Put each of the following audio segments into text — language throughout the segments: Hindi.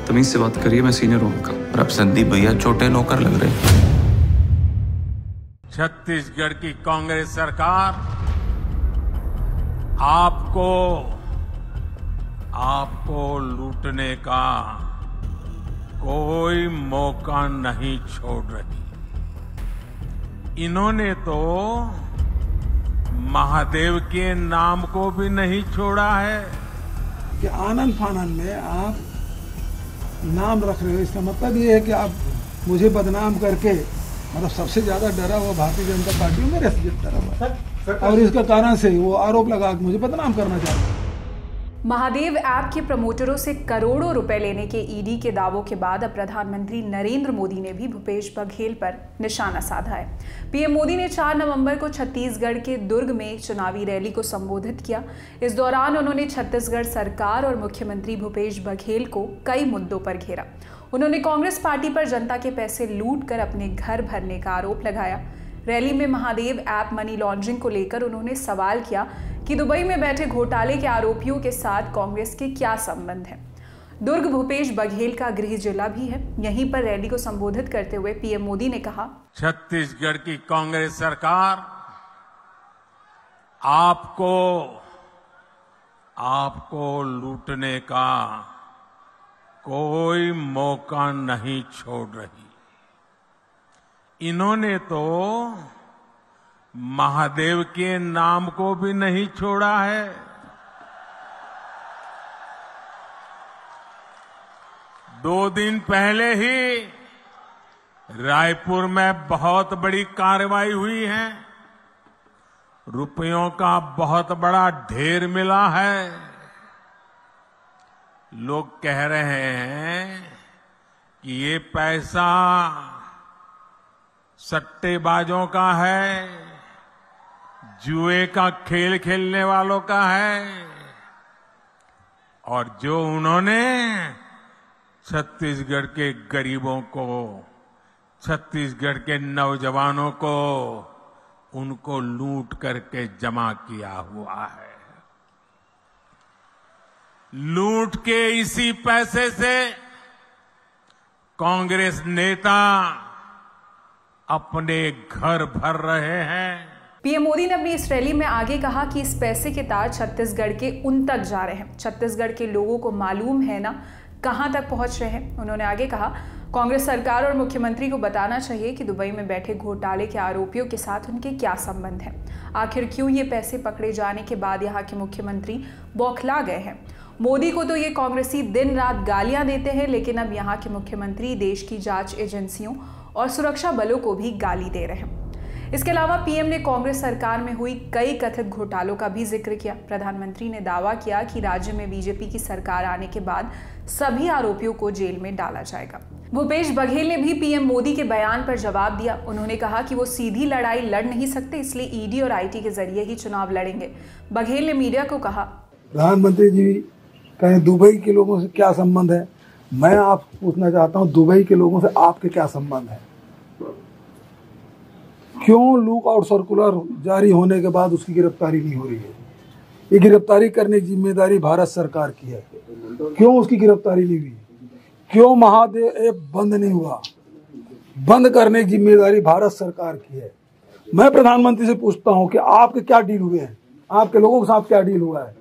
तमीज से बात करिए, मैं सीनियर हूं उनका। और अब संदीप भैया छोटे नौकर लग रहे। छत्तीसगढ़ की कांग्रेस सरकार आपको लूटने का कोई मौका नहीं छोड़ रही। इन्होंने तो महादेव के नाम को भी नहीं छोड़ा है कि आनंद फानन में आप नाम रख रहे हो। इसका मतलब ये है कि आप मुझे बदनाम करके, मतलब सबसे ज्यादा डरा हुआ भारतीय जनता पार्टी में मेरे से डरा हुआ, और इसका कारण से वो आरोप लगा कि मुझे बदनाम करना चाहते हैं। महादेव ऐप के प्रमोटरों से करोड़ों रुपए लेने के ईडी के दावों के बाद अब प्रधानमंत्री नरेंद्र मोदी ने भी भूपेश बघेल पर निशाना साधा है। पीएम मोदी ने 4 नवंबर को छत्तीसगढ़ के दुर्ग में चुनावी रैली को संबोधित किया। इस दौरान उन्होंने छत्तीसगढ़ सरकार और मुख्यमंत्री भूपेश बघेल को कई मुद्दों पर घेरा। उन्होंने कांग्रेस पार्टी पर जनता के पैसे लूट कर अपने घर भरने का आरोप लगाया। रैली में महादेव ऐप मनी लॉन्ड्रिंग को लेकर उन्होंने सवाल किया कि दुबई में बैठे घोटाले के आरोपियों के साथ कांग्रेस के क्या संबंध है। दुर्ग भूपेश बघेल का गृह जिला भी है। यहीं पर रैली को संबोधित करते हुए पीएम मोदी ने कहा, छत्तीसगढ़ की कांग्रेस सरकार आपको लूटने का कोई मौका नहीं छोड़ रही। इन्होंने तो महादेव के नाम को भी नहीं छोड़ा है। दो दिन पहले ही रायपुर में बहुत बड़ी कार्रवाई हुई है। रुपयों का बहुत बड़ा ढेर मिला है। लोग कह रहे हैं कि ये पैसा सट्टेबाजों का है, जुए का खेल खेलने वालों का है, और जो उन्होंने छत्तीसगढ़ के गरीबों को, छत्तीसगढ़ के नौजवानों को, उनको लूट करके जमा किया हुआ है। लूट के इसी पैसे से कांग्रेस नेता अपने घर भर रहे हैं। पीएम मोदी ने अपनी इस रैली में आगे कहा कि इस पैसे के तार छत्तीसगढ़ के उन तक जा रहे हैं। छत्तीसगढ़ के लोगों को मालूम है ना कहां तक पहुंच रहे हैं। उन्होंने आगे कहा, कांग्रेस सरकार और मुख्यमंत्री को बताना चाहिए कि दुबई में बैठे घोटाले के आरोपियों के साथ उनके क्या संबंध है। आखिर क्यों ये पैसे पकड़े जाने के बाद यहाँ के मुख्यमंत्री बौखला गए हैं। मोदी को तो ये कांग्रेसी दिन रात गालियां देते हैं, लेकिन अब यहाँ के मुख्यमंत्री देश की जांच एजेंसियों और सुरक्षा बलों को भी गाली दे रहे हैं। इसके अलावा पीएम ने कांग्रेस सरकार में हुई कई कथित घोटालों का भी जिक्र किया। प्रधानमंत्री ने दावा किया कि राज्य में बीजेपी की सरकार आने के बाद सभी आरोपियों को जेल में डाला जाएगा। भूपेश बघेल ने भी पीएम मोदी के बयान पर जवाब दिया। उन्होंने कहा कि वो सीधी लड़ाई लड़ नहीं सकते, इसलिए ईडी और आईटी के जरिए ही चुनाव लड़ेंगे। बघेल ने मीडिया को कहा, प्रधानमंत्री जी कहें दुबई के लोगों से क्या संबंध है। मैं आपसे पूछना चाहता हूं, दुबई के लोगों से आपके क्या संबंध है। क्यों लुक आउट सर्कुलर जारी होने के बाद उसकी गिरफ्तारी नहीं हो रही है। ये गिरफ्तारी करने की जिम्मेदारी भारत सरकार की है। क्यों उसकी गिरफ्तारी नहीं हुई। क्यों महादेव ऐप बंद नहीं हुआ। बंद करने की जिम्मेदारी भारत सरकार की है। मैं प्रधानमंत्री से पूछता हूं कि आपके क्या डील हुए हैं, आपके लोगों के साथ क्या डील हुआ है,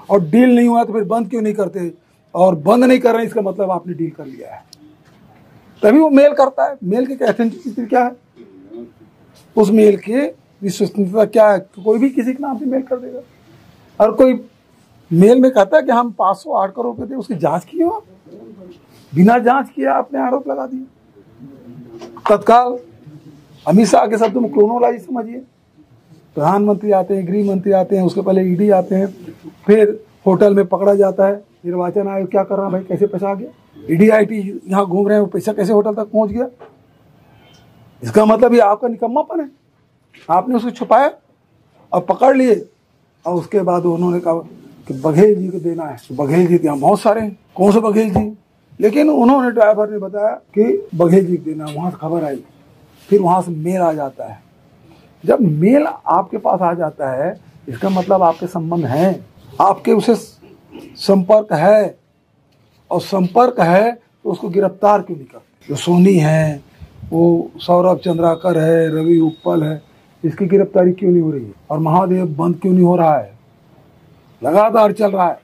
और डील नहीं हुआ तो फिर बंद क्यों नहीं करते। और बंद नहीं कर रहे इसका मतलब आपने डील कर लिया है, तभी वो मेल करता है। मेल की ऑथेंटिसिटी क्या है, उस मेल की विश्वसनीयता क्या है। कोई भी किसी के नाम से मेल कर देगा। और कोई मेल में कहता है कि हम 508 करोड़ रुपए थे, उसकी जांच की हो, बिना जांच किया आपने आरोप लगा दिया तत्काल। अमित शाह के शब्दों में क्रोनोलॉजी समझिए। प्रधानमंत्री आते हैं, गृह मंत्री आते हैं, उसके पहले ईडी आते हैं, फिर होटल में पकड़ा जाता है। निर्वाचन आयोग क्या कर रहा है भाई, कैसे पैसा आ गया। ईडी आईटी यहाँ घूम रहे हैं, पैसा कैसे होटल तक पहुंच गया। इसका मतलब ये आपका निकम्मापन है। आपने उसको छुपाया और पकड़ लिए, और उसके बाद उन्होंने कहा कि बघेल जी को देना है। तो बघेल जी यहाँ बहुत सारे हैं, कौन से बघेल जी, लेकिन उन्होंने ड्राइवर ने बताया कि बघेल जी को देना। वहां से खबर आई, फिर वहां से मेल आ जाता है। जब मेल आपके पास आ जाता है, इसका मतलब आपके संबंध हैं, आपके उसे संपर्क है, और संपर्क है तो उसको गिरफ्तार क्यों नहीं करते? जो सोनी है, वो सौरभ चंद्राकर है, रवि उप्पल है, इसकी गिरफ्तारी क्यों नहीं हो रही है? और महादेव बंद क्यों नहीं हो रहा है? लगातार चल रहा है।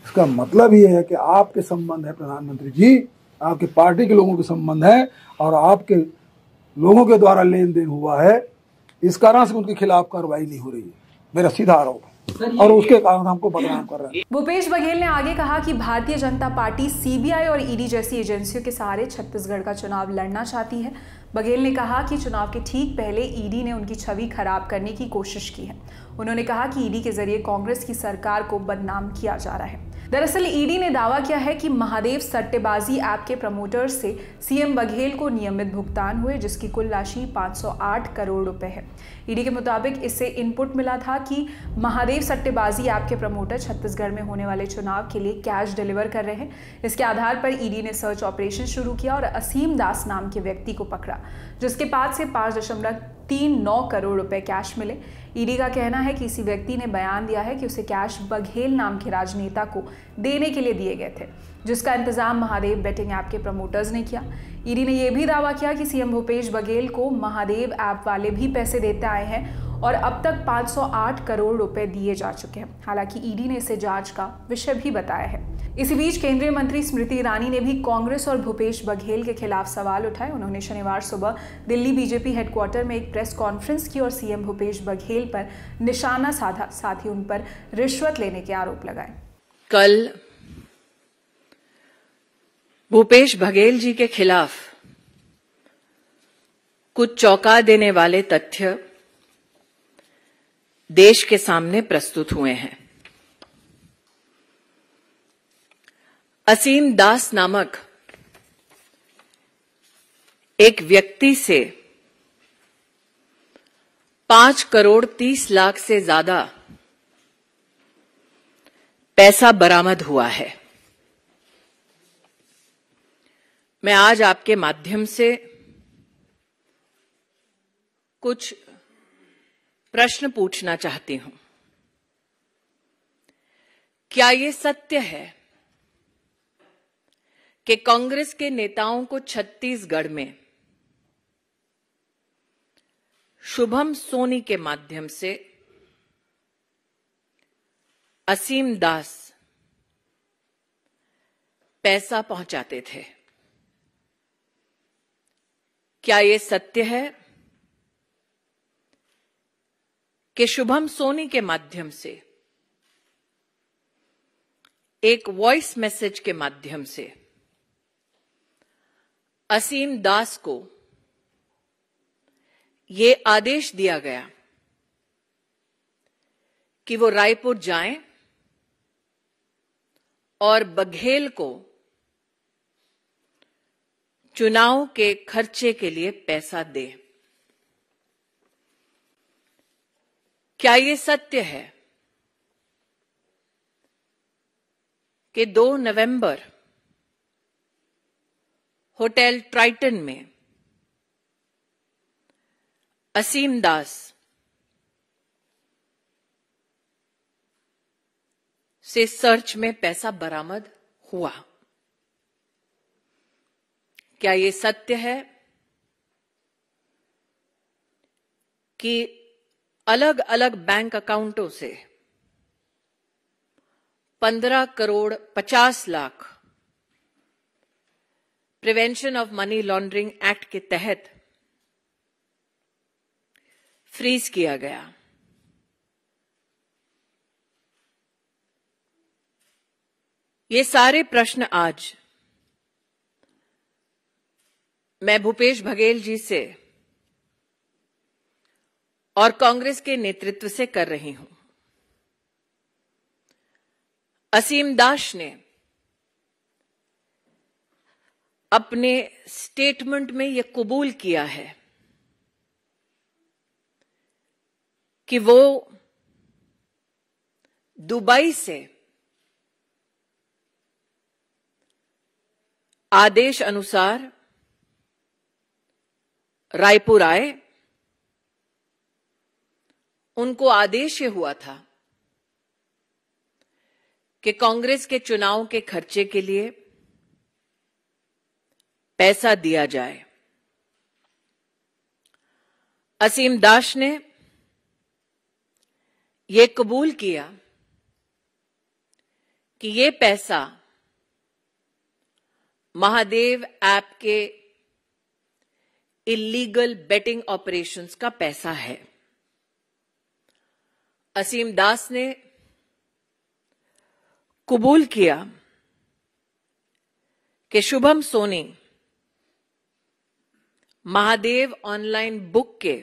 इसका मतलब ये है कि आपके संबंध है प्रधानमंत्री जी, आपके पार्टी के लोगों के संबंध है और आपके लोगों के द्वारा लेन देन हुआ है, इस कारण से उनके खिलाफ कार्रवाई नहीं हो रही है। मेरा सीधा आरोप है और उसके कारण हमको बदनाम कर रहे हैं। भूपेश बघेल ने आगे कहा कि भारतीय जनता पार्टी सीबीआई और ईडी जैसी एजेंसियों के सहारे छत्तीसगढ़ का चुनाव लड़ना चाहती है। बघेल ने कहा कि चुनाव के ठीक पहले ईडी ने उनकी छवि खराब करने की कोशिश की है। उन्होंने कहा कि ईडी के जरिए कांग्रेस की सरकार को बदनाम किया जा रहा है। दरअसल ईडी ने दावा किया है कि महादेव सट्टेबाजी ऐप के प्रमोटर्स से सीएम बघेल को नियमित भुगतान हुए, जिसकी कुल राशि 508 करोड़ रुपए है। ईडी के मुताबिक इससे इनपुट मिला था कि महादेव सट्टेबाजी ऐप के प्रमोटर छत्तीसगढ़ में होने वाले चुनाव के लिए कैश डिलीवर कर रहे हैं। इसके आधार पर ईडी ने सर्च ऑपरेशन शुरू किया और असीम दास नाम के व्यक्ति को पकड़ा, जिसके पास से 5.39 करोड़ रुपए कैश मिले। ईडी का कहना है कि इसी व्यक्ति ने बयान दिया है कि उसे कैश बघेल नाम के राजनेता को देने के लिए दिए गए थे, जिसका इंतजाम महादेव बेटिंग ऐप के प्रमोटर्स ने किया। ईडी ने यह भी दावा किया कि सीएम भूपेश बघेल को महादेव ऐप वाले भी पैसे देते आए हैं और अब तक 508 करोड़ रुपए दिए जा चुके हैं। हालांकि ईडी ने इसे जांच का विषय भी बताया है। इसी बीच केंद्रीय मंत्री स्मृति ईरानी ने भी कांग्रेस और भूपेश बघेल के खिलाफ सवाल उठाए। उन्होंने शनिवार सुबह दिल्ली बीजेपी हेडक्वार्टर में एक प्रेस कॉन्फ्रेंस की और सीएम भूपेश बघेल पर निशाना साधा, साथ ही उन पर रिश्वत लेने के आरोप लगाए। कल भूपेश बघेल जी के खिलाफ कुछ चौंका देने वाले तथ्य देश के सामने प्रस्तुत हुए हैं। असीम दास नामक एक व्यक्ति से 5 करोड़ 30 लाख से ज्यादा पैसा बरामद हुआ है। मैं आज आपके माध्यम से कुछ प्रश्न पूछना चाहती हूं। क्या ये सत्य है कि कांग्रेस के नेताओं को छत्तीसगढ़ में शुभम सोनी के माध्यम से असीम दास पैसा पहुंचाते थे? क्या यह सत्य है कि शुभम सोनी के माध्यम से एक वॉइस मैसेज के माध्यम से असीम दास को यह आदेश दिया गया कि वो रायपुर जाएं और बघेल को चुनाव के खर्चे के लिए पैसा दे? क्या यह सत्य है कि 2 नवंबर होटल ट्राइटन में असीम दास से सर्च में पैसा बरामद हुआ? क्या यह सत्य है कि अलग अलग बैंक अकाउंटों से 15 crore 50 lakh prevention of money laundering act के तहत फ्रीज किया गया? ये सारे प्रश्न आज मैं भूपेश बघेल जी से और कांग्रेस के नेतृत्व से कर रही हूं। असीम दास ने अपने स्टेटमेंट में यह कबूल किया है कि वो दुबई से आदेश अनुसार रायपुर आए। उनको आदेश ये हुआ था कि कांग्रेस के चुनाव के खर्चे के लिए पैसा दिया जाए। असीम दास ने ये कबूल किया कि ये पैसा महादेव ऐप के इलीगल बेटिंग ऑपरेशंस का पैसा है। असीम दास ने कबूल किया कि शुभम सोनी महादेव ऑनलाइन बुक के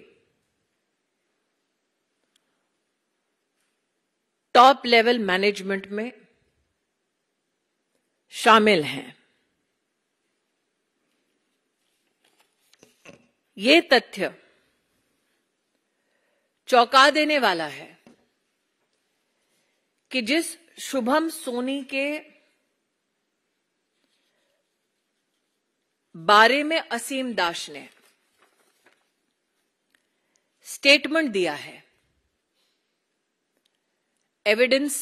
टॉप लेवल मैनेजमेंट में शामिल हैं। ये तथ्य चौंका देने वाला है कि जिस शुभम सोनी के बारे में असीम दास ने स्टेटमेंट दिया है, एविडेंस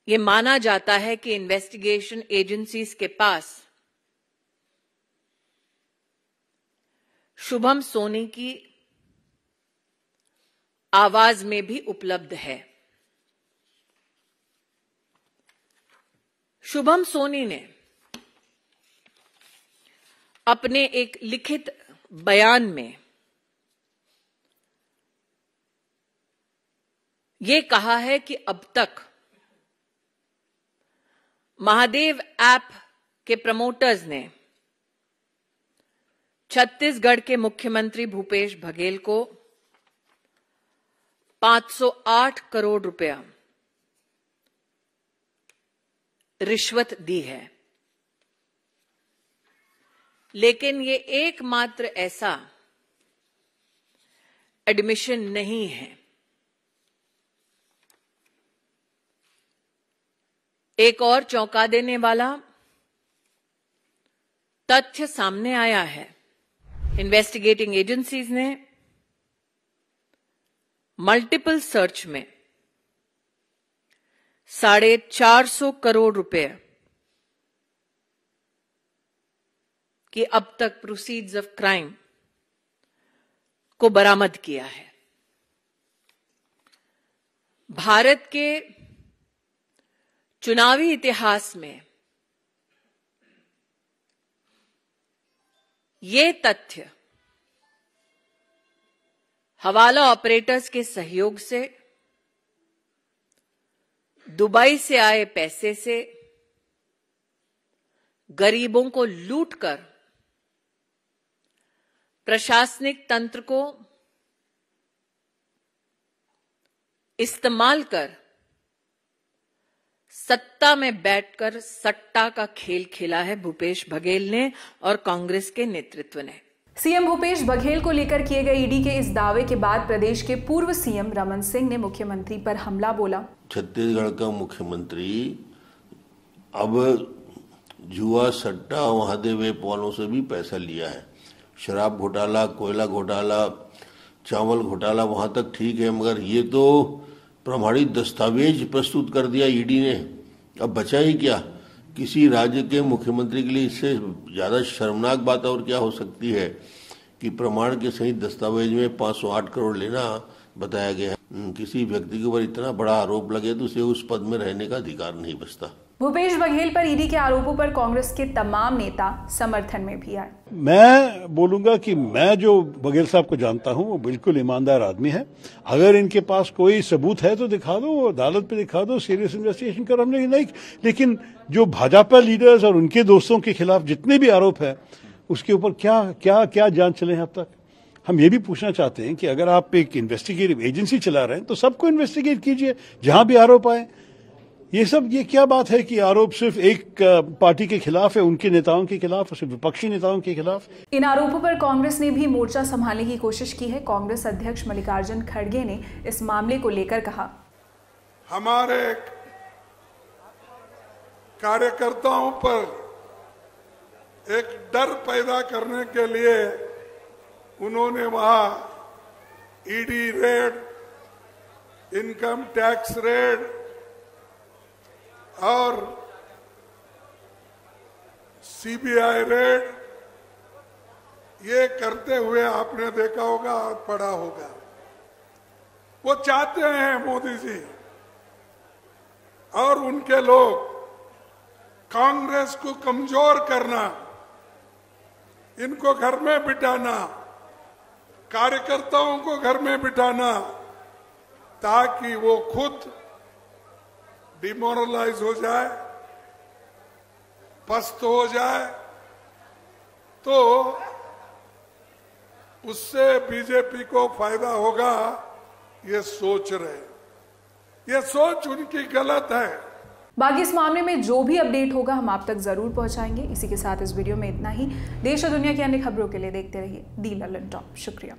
ये माना जाता है कि इन्वेस्टिगेशन एजेंसीज के पास शुभम सोनी की आवाज में भी उपलब्ध है। शुभम सोनी ने अपने एक लिखित बयान में ये कहा है कि अब तक महादेव ऐप के प्रमोटर्स ने छत्तीसगढ़ के मुख्यमंत्री भूपेश बघेल को 508 करोड़ रुपया रिश्वत दी है। लेकिन ये एकमात्र ऐसा एडमिशन नहीं है। एक और चौंका देने वाला तथ्य सामने आया है। इन्वेस्टिगेटिंग एजेंसीज ने मल्टीपल सर्च में 450 करोड़ रुपए की अब तक प्रोसीड्स ऑफ क्राइम को बरामद किया है। भारत के चुनावी इतिहास में ये तथ्य हवाला ऑपरेटर्स के सहयोग से दुबई से आए पैसे से गरीबों को लूटकर प्रशासनिक तंत्र को इस्तेमाल कर सत्ता में बैठकर सट्टा का खेल खेला है भूपेश बघेल ने और कांग्रेस के नेतृत्व ने। सीएम भूपेश बघेल को लेकर किए गए ईडी के इस दावे के बाद प्रदेश के पूर्व सीएम रमन सिंह ने मुख्यमंत्री पर हमला बोला। छत्तीसगढ़ का मुख्यमंत्री अब जुआ सट्टा महादेव ऐप वालों से भी पैसा लिया है। शराब घोटाला, कोयला घोटाला, चावल घोटाला वहां तक ठीक है, मगर ये तो प्रमाणित दस्तावेज प्रस्तुत कर दिया ईडी ने। अब बचा ही क्या? किसी राज्य के मुख्यमंत्री के लिए इससे ज्यादा शर्मनाक बात और क्या हो सकती है कि प्रमाण के सहित दस्तावेज में 508 करोड़ लेना बताया गया है। किसी व्यक्ति के ऊपर इतना बड़ा आरोप लगे तो उसे उस पद में रहने का अधिकार नहीं बचता। भूपेश बघेल पर ईडी के आरोपों पर कांग्रेस के तमाम नेता समर्थन में भी आए। मैं बोलूंगा कि मैं जो बघेल साहब को जानता हूं वो बिल्कुल ईमानदार आदमी है। अगर इनके पास कोई सबूत है तो दिखा दो, अदालत पे दिखा दो, सीरियस इन्वेस्टिगेशन करो। हमने नहीं, लेकिन जो भाजपा लीडर्स और उनके दोस्तों के खिलाफ जितने भी आरोप है उसके ऊपर क्या क्या क्या जांच चले हैं अब तक। हम ये भी पूछना चाहते हैं कि अगर आप एक इन्वेस्टिगेटिव एजेंसी चला रहे हैं तो सबको इन्वेस्टिगेट कीजिए जहां भी आरोप आए। ये क्या बात है कि आरोप सिर्फ एक पार्टी के खिलाफ है, उनके नेताओं के खिलाफ, सिर्फ विपक्षी नेताओं के खिलाफ। इन आरोपों पर कांग्रेस ने भी मोर्चा संभालने की कोशिश की है। कांग्रेस अध्यक्ष मल्लिकार्जुन खड़गे ने इस मामले को लेकर कहा, हमारे कार्यकर्ताओं पर एक डर पैदा करने के लिए उन्होंने वहां ED red, income tax raid और सीबीआई रेड, ये करते हुए आपने देखा होगा, पढ़ा होगा। वो चाहते हैं मोदी जी और उनके लोग कांग्रेस को कमजोर करना, इनको घर में बिठाना, कार्यकर्ताओं को घर में बिठाना, ताकि वो खुद डिमोरलाइज हो जाए, पस्त हो जाए, तो उससे बीजेपी को फायदा होगा, ये सोच रहे। ये सोच उनकी गलत है। बाकी इस मामले में जो भी अपडेट होगा हम आप तक जरूर पहुंचाएंगे। इसी के साथ इस वीडियो में इतना ही। देश और दुनिया की अन्य खबरों के लिए देखते रहिए दी ललन टॉप। शुक्रिया।